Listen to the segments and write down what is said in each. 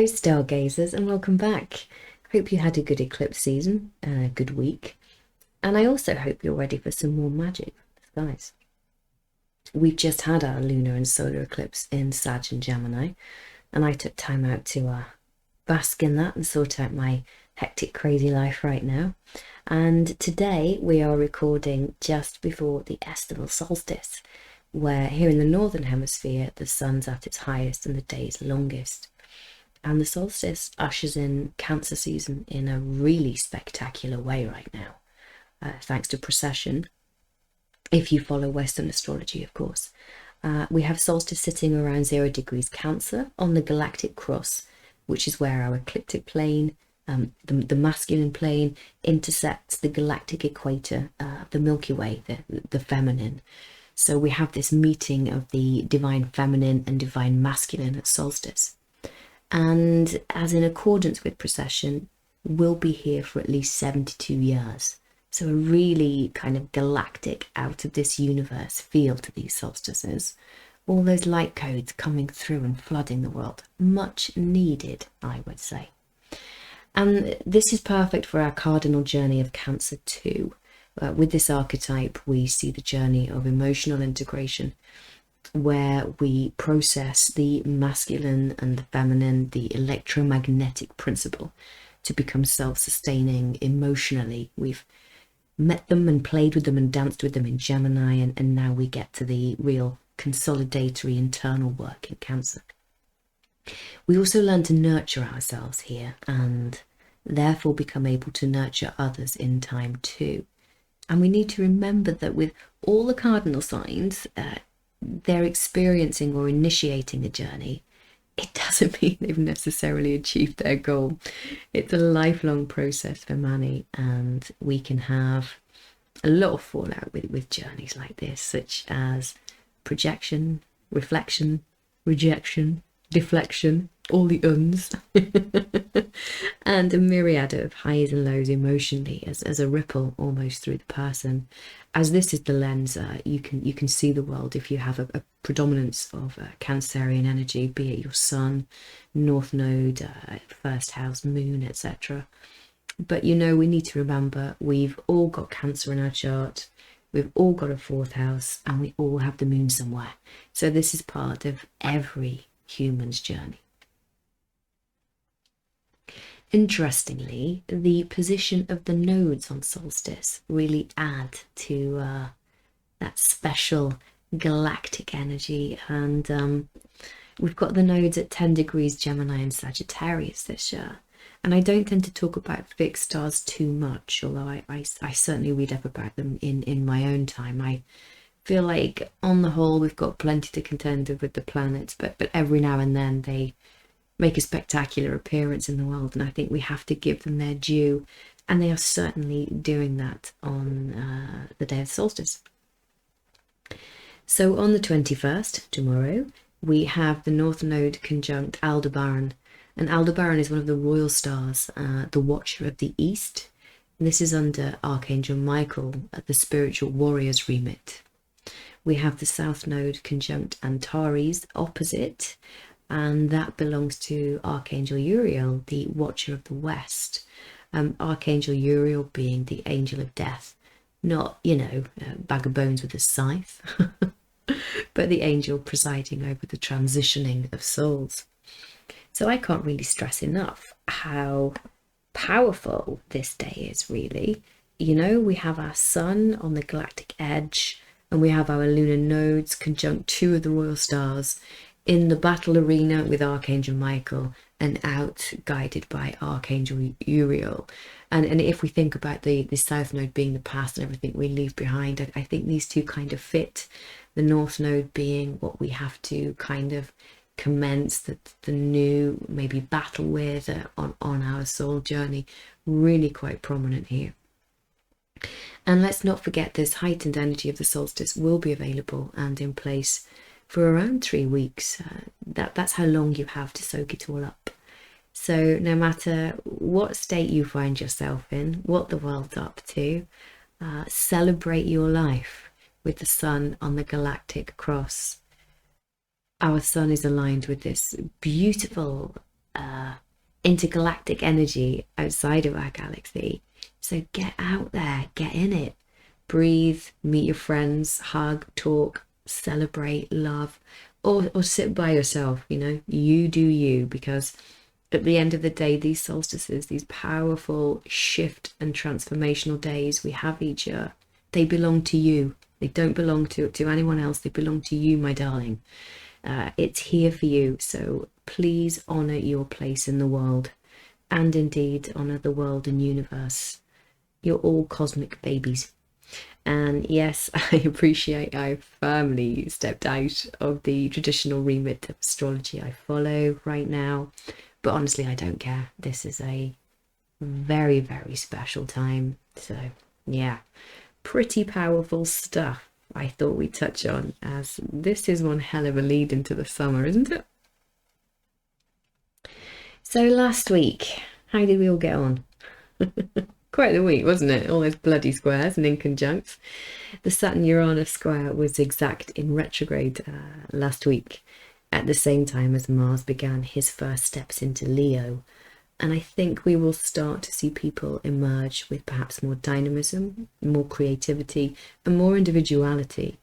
Hello, stargazers, and welcome back. Hope you had a good eclipse season, a good week, and I also hope you're ready for some more magic from the skies. We've just had our lunar and solar eclipse in Sag and Gemini, and I took time out to bask in that and sort out my hectic, crazy life right now. And today we are recording just before the estival solstice, where here in the northern hemisphere the sun's at its highest and the day's longest. And the solstice ushers in Cancer season in a really spectacular way right now, thanks to precession, if you follow Western astrology, of course. We have solstice sitting around 0 degrees Cancer on the galactic cross, which is where our ecliptic plane, the masculine plane, intersects the galactic equator, the Milky Way, the feminine. So we have this meeting of the divine feminine and divine masculine at solstice. And as in accordance with precession, we'll be here for at least 72 years. So a really kind of galactic, out of this universe feel to these solstices. All those light codes coming through and flooding the world. Much needed, I would say. And this is perfect for our cardinal journey of Cancer too. With this archetype, we see the journey of emotional integration, where we process the masculine and the feminine, the electromagnetic principle, to become self-sustaining emotionally. We've met them and played with them and danced with them in Gemini, and now we get to the real consolidatory internal work in Cancer. We also learn to nurture ourselves here and therefore become able to nurture others in time too. And we need to remember that with all the cardinal signs, they're experiencing or initiating a journey, it doesn't mean they've necessarily achieved their goal. It's a lifelong process for many, and we can have a lot of fallout with journeys like this, such as projection, reflection, rejection, deflection, all the uns, and a myriad of highs and lows emotionally as a ripple almost through the person. As this is the lens, you can see the world if you have a predominance of Cancerian energy, be it your sun, north node, first house, moon, etc. But we need to remember we've all got Cancer in our chart, we've all got a fourth house, and we all have the moon somewhere. So this is part of every human's journey. Interestingly, the position of the nodes on solstice really add to that special galactic energy. And we've got the nodes at 10 degrees Gemini and Sagittarius this year. And I don't tend to talk about fixed stars too much, although I certainly read up about them in my own time. I feel like on the whole we've got plenty to contend with the planets, but every now and then they make a spectacular appearance in the world, and I think we have to give them their due, and they are certainly doing that on the day of the solstice. So on the 21st, tomorrow, we have the North Node conjunct Aldebaran, and Aldebaran is one of the royal stars, the Watcher of the East. And this is under Archangel Michael, the spiritual warrior's remit. We have the South Node conjunct Antares opposite, and that belongs to Archangel Uriel, the Watcher of the West. Archangel Uriel being the angel of death, not, a bag of bones with a scythe, but the angel presiding over the transitioning of souls. So I can't really stress enough how powerful this day is, really. We have our sun on the galactic edge, and we have our lunar nodes conjunct two of the royal stars in the battle arena with Archangel Michael and out guided by Archangel Uriel. And if we think about the South Node being the past and everything we leave behind, I think these two kind of fit. The North Node being what we have to kind of commence the new, maybe battle with on our soul journey, really quite prominent here. And let's not forget this heightened energy of the solstice will be available and in place for around 3 weeks. That's how long you have to soak it all up. So no matter what state you find yourself in, what the world's up to, celebrate your life with the sun on the galactic cross. Our sun is aligned with this beautiful intergalactic energy outside of our galaxy. So get out there, get in it, breathe, meet your friends, hug, talk, celebrate, love, or sit by yourself, you know, you do you, because at the end of the day, these solstices, these powerful shift and transformational days we have each year, they belong to you. They don't belong to anyone else. They belong to you, my darling. It's here for you. So please honor your place in the world, and indeed honor the world and universe. You're all cosmic babies. And yes, I appreciate I firmly stepped out of the traditional remit of astrology I follow right now. But honestly, I don't care. This is a very, very special time. So yeah, pretty powerful stuff I thought we'd touch on, as this is one hell of a lead into the summer, isn't it? So last week, how did we all get on? Quite the week, wasn't it? All those bloody squares and inconjuncts. The Saturn-Uranus square was exact in retrograde last week, at the same time as Mars began his first steps into Leo. And I think we will start to see people emerge with perhaps more dynamism, more creativity, and more individuality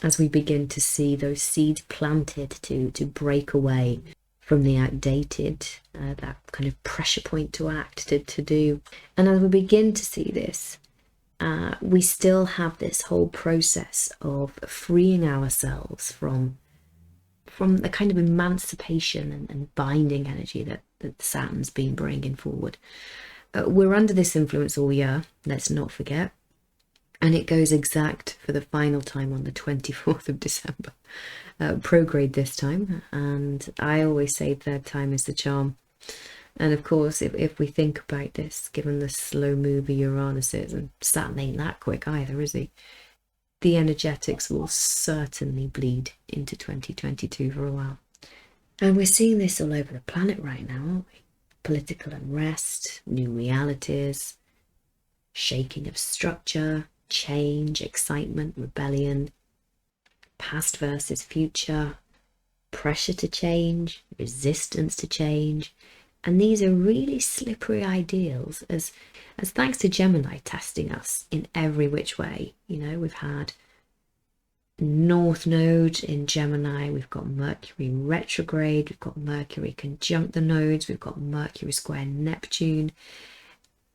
as we begin to see those seeds planted to break away from the outdated, that kind of pressure point to act, to do. And as we begin to see this, we still have this whole process of freeing ourselves from the kind of emancipation and binding energy that Saturn's been bringing forward. We're under this influence all year, let's not forget. And it goes exact for the final time on the 24th of December. Prograde this time, and I always say third time is the charm. And of course, if we think about this, given the slow mover Uranus is, and Saturn ain't that quick either, is he? The energetics will certainly bleed into 2022 for a while. And we're seeing this all over the planet right now, aren't we? Political unrest, new realities, shaking of structure, change, excitement, rebellion, past versus future, pressure to change, resistance to change. And these are really slippery ideals as thanks to Gemini testing us in every which way. You know, we've had North Node in Gemini, we've got Mercury retrograde, we've got Mercury conjunct the nodes, we've got Mercury square Neptune.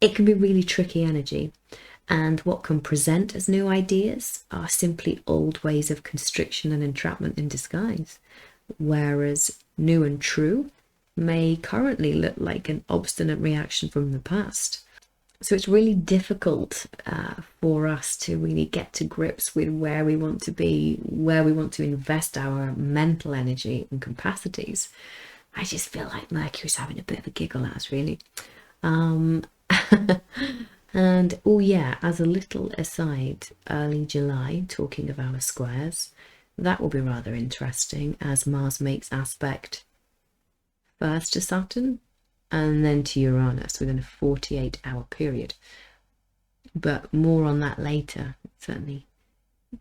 It can be really tricky energy. And what can present as new ideas are simply old ways of constriction and entrapment in disguise, whereas new and true may currently look like an obstinate reaction from the past. So it's really difficult for us to really get to grips with where we want to be, where we want to invest our mental energy and capacities. I just feel like Mercury's having a bit of a giggle at us, really. And oh yeah, as a little aside, early July, talking of our squares, that will be rather interesting as Mars makes aspect first to Saturn and then to Uranus within a 48-hour period. But more on that later. Certainly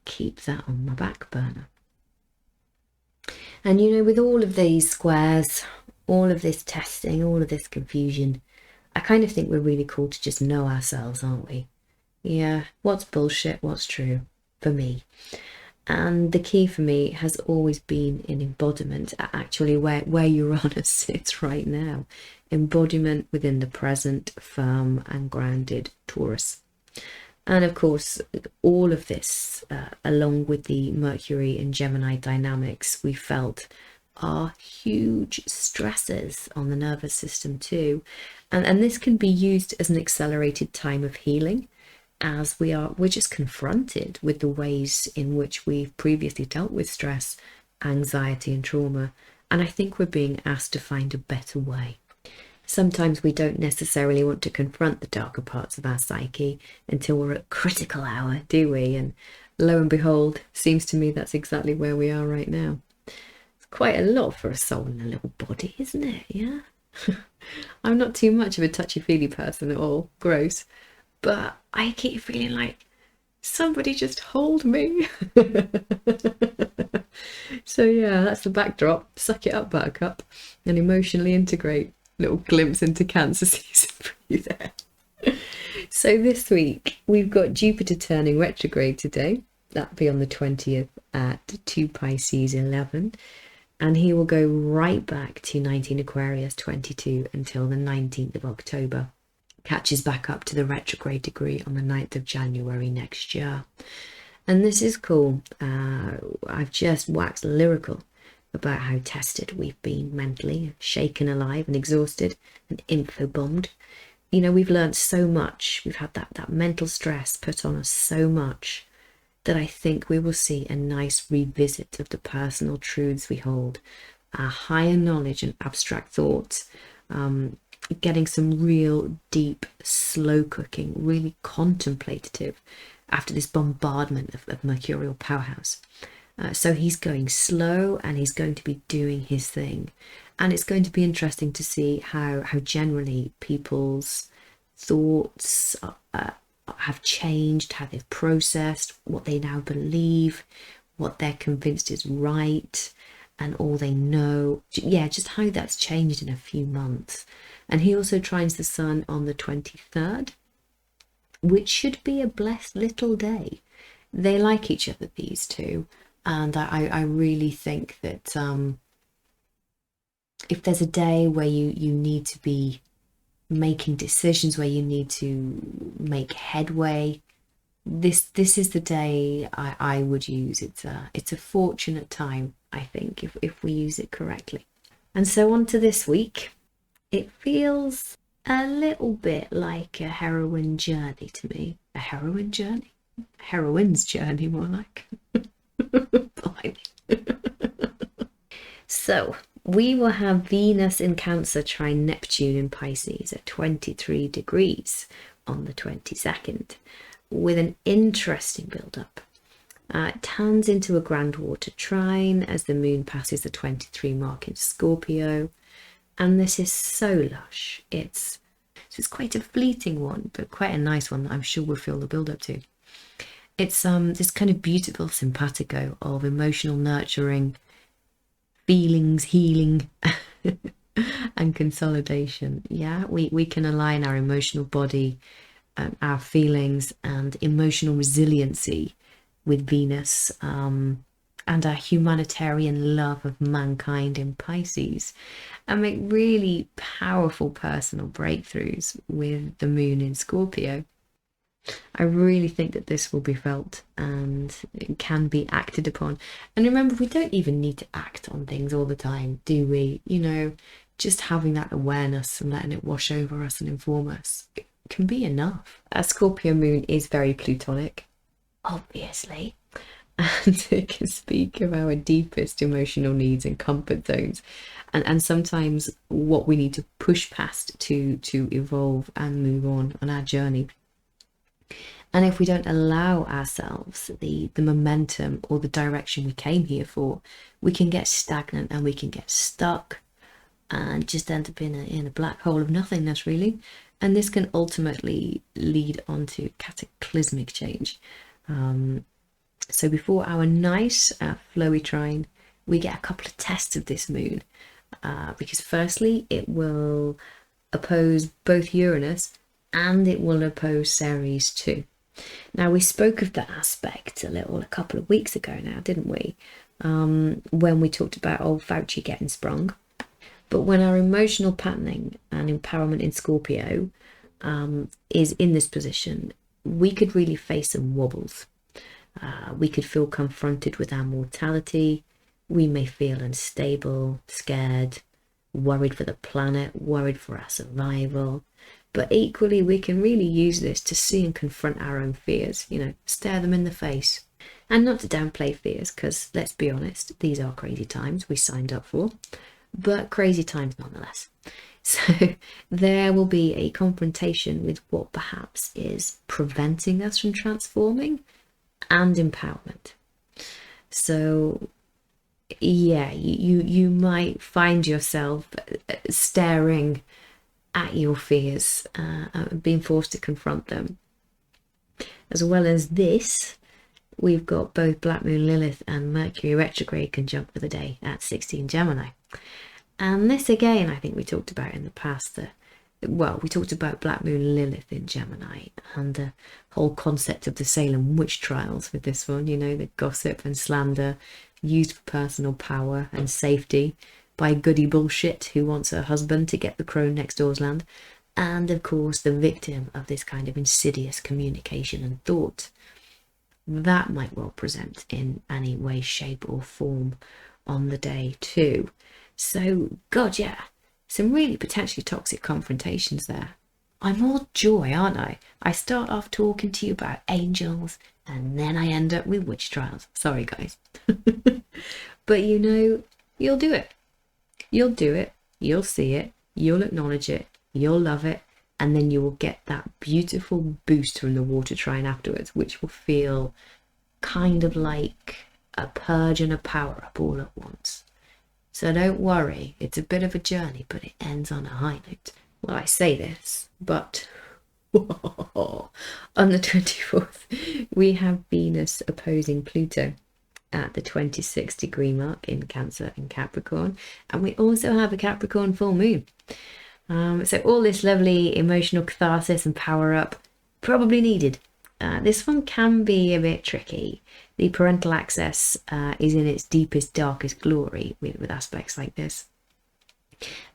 keep that on my back burner. And you know, with all of these squares, all of this testing, all of this confusion, I kind of think we're really called to just know ourselves, aren't we? Yeah, what's bullshit, what's true, for me. And the key for me has always been in embodiment, actually where Uranus sits right now. Embodiment within the present, firm and grounded Taurus. And of course, all of this, along with the Mercury and Gemini dynamics we felt, are huge stresses on the nervous system too. And this can be used as an accelerated time of healing, as we're just confronted with the ways in which we've previously dealt with stress, anxiety and trauma. And I think we're being asked to find a better way. Sometimes we don't necessarily want to confront the darker parts of our psyche until we're at critical hour, do we? And lo and behold, seems to me that's exactly where we are right now. It's quite a lot for a soul in a little body, isn't it? Yeah. I'm not too much of a touchy-feely person at all. Gross. But I keep feeling like somebody just hold me. So yeah, that's the backdrop. Suck it up, buttercup, and emotionally integrate. Little glimpse into Cancer season for you there. So this week we've got Jupiter turning retrograde today. That'll be on the 20th at 2 Pisces 11. And he will go right back to 19 Aquarius 22 until the 19th of October. Catches back up to the retrograde degree on the 9th of January next year. And this is cool. I've just waxed lyrical about how tested we've been mentally, shaken alive and exhausted and info-bombed. You know, we've learned so much. We've had that mental stress put on us so much that I think we will see a nice revisit of the personal truths we hold, our higher knowledge and abstract thoughts, getting some real deep, slow cooking, really contemplative after this bombardment of mercurial powerhouse. So he's going slow and he's going to be doing his thing. And it's going to be interesting to see how generally people's thoughts have changed, how they've processed, what they now believe, what they're convinced is right, and all they know. Yeah, just how that's changed in a few months. And he also trines the sun on the 23rd, which should be a blessed little day. They like each other, these two. And I really think that if there's a day where you need to be making decisions, where you need to make headway, this is the day I would use. It's a fortunate time, I think, if we use it correctly. And so on to this week. It feels a little bit like a heroine journey to me. A heroine journey? A heroine's journey, more like. So we will have Venus in Cancer trine Neptune in Pisces at 23 degrees on the 22nd, with an interesting build-up. It turns into a grand water trine as the moon passes the 23 mark in Scorpio, and this is so lush. It's quite a fleeting one, but quite a nice one that I'm sure we'll feel the build-up to. It's this kind of beautiful simpatico of emotional nurturing, feelings healing, and consolidation. Yeah, we can align our emotional body, our feelings and emotional resiliency with Venus, and our humanitarian love of mankind in Pisces, and make really powerful personal breakthroughs with the moon in Scorpio. I really think that this will be felt and it can be acted upon. And remember, we don't even need to act on things all the time, do we? You know, just having that awareness and letting it wash over us and inform us, it can be enough. A Scorpio moon is very plutonic, obviously, and it can speak of our deepest emotional needs and comfort zones, and sometimes what we need to push past to evolve and move on our journey. And if we don't allow ourselves the momentum or the direction we came here for, we can get stagnant and we can get stuck and just end up in a black hole of nothingness, really. And this can ultimately lead on to cataclysmic change. So before our nice flowy trine, we get a couple of tests of this moon, because firstly it will oppose both Uranus and it will oppose Ceres too. Now, we spoke of that aspect a couple of weeks ago now, didn't we? When we talked about old Fauci getting sprung. But when our emotional patterning and empowerment in Scorpio is in this position, we could really face some wobbles. We could feel confronted with our mortality. We may feel unstable, scared, worried for the planet, worried for our survival. But equally, we can really use this to see and confront our own fears, you know, stare them in the face. And not to downplay fears, because let's be honest, these are crazy times we signed up for, but crazy times nonetheless. So there will be a confrontation with what perhaps is preventing us from transforming and empowerment. So yeah, you might find yourself staring at your fears, being forced to confront them. As well as this, we've got both Black Moon Lilith and Mercury retrograde conjunct for the day at 16 Gemini. And this again, I think we talked about in the past, well, we talked about Black Moon Lilith in Gemini and the whole concept of the Salem witch trials with this one, you know, the gossip and slander used for personal power and safety by goody bullshit who wants her husband to get the crone next door's land. And of course, the victim of this kind of insidious communication and thought. That might well present in any way, shape or form on the day too. So, God, yeah, some really potentially toxic confrontations there. I'm all joy, aren't I? I start off talking to you about angels and then I end up with witch trials. Sorry, guys. But you know, you'll do it. You'll do it. You'll see it. You'll acknowledge it. You'll love it. And then you will get that beautiful boost from the water trine afterwards, which will feel kind of like a purge and a power up all at once. So don't worry, it's a bit of a journey, but it ends on a high note. Well, I say this, but on the 24th, we have Venus opposing Pluto at the 26 degree mark in Cancer and Capricorn. And we also have a Capricorn full moon. So all this lovely emotional catharsis and power up, probably needed. This one can be a bit tricky. The parental access is in its deepest, darkest glory with aspects like this.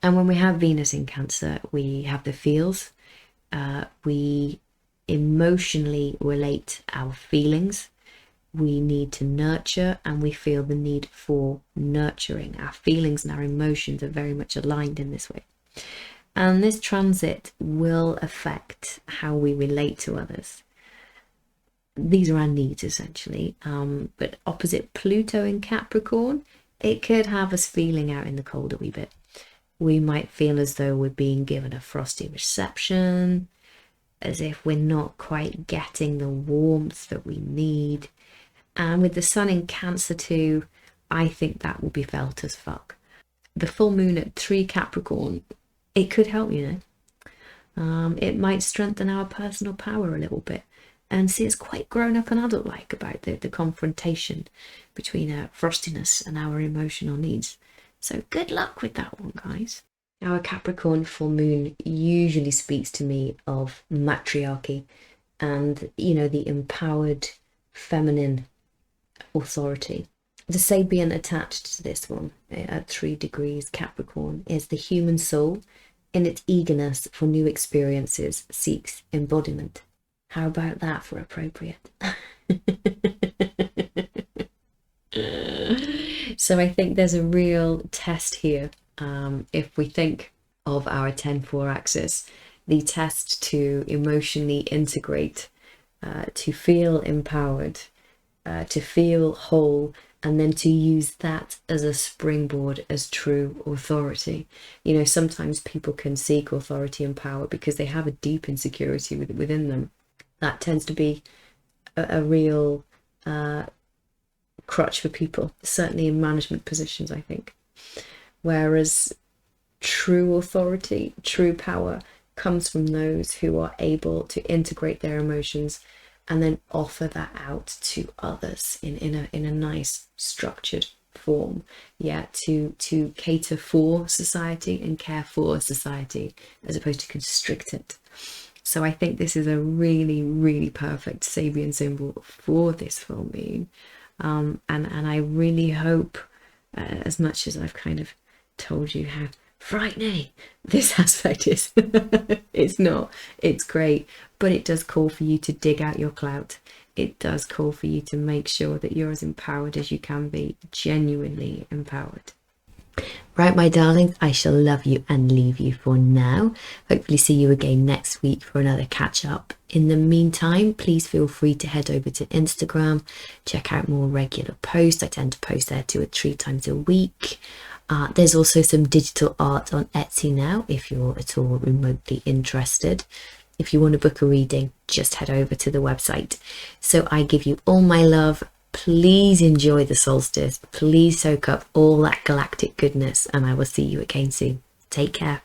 And when we have Venus in Cancer, we have the feels. We emotionally relate our feelings. We need to nurture and we feel the need for nurturing. Our feelings and our emotions are very much aligned in this way. And this transit will affect how we relate to others. These are our needs essentially, but opposite Pluto in Capricorn, it could have us feeling out in the cold a wee bit. We might feel as though we're being given a frosty reception, as if we're not quite getting the warmth that we need. And with the sun in Cancer too, I think that will be felt as fuck. The full moon at 3 Capricorn, it could help, you know. It might strengthen our personal power a little bit and see us quite grown up and adult-like about the confrontation between our frostiness and our emotional needs. So good luck with that one, guys. Our Capricorn full moon usually speaks to me of matriarchy and, you know, the empowered feminine authority. The Sabian attached to this one at 3 degrees Capricorn is the human soul in its eagerness for new experiences seeks embodiment. How about that for appropriate? So I think there's a real test here. If we think of our 10-4 axis, the test to emotionally integrate, to feel empowered, to feel whole, and then to use that as a springboard as true authority. You know, sometimes people can seek authority and power because they have a deep insecurity within them. That tends to be a real crutch for people, certainly in management positions, I think. Whereas true authority, true power comes from those who are able to integrate their emotions and then offer that out to others in a nice structured form, yeah, to cater for society and care for society as opposed to constrict it. So I think this is a really, really perfect Sabian symbol for this full moon. And I really hope, as much as I've kind of told you how frightening this aspect is, it's not, it's great, but it does call for you to dig out your clout. It does call for you to make sure that you're as empowered as you can be, genuinely empowered. Right, my darlings, I shall love you and leave you for now. Hopefully see you again next week for another catch up. In the meantime, please feel free to head over to Instagram, check out more regular posts. I tend to post there 2 or 3 times a week. There's also some digital art on Etsy now, if you're at all remotely interested. If you want to book a reading, just head over to the website. So I give you all my love. Please enjoy the solstice. Please soak up all that galactic goodness, and I will see you again soon. Take care.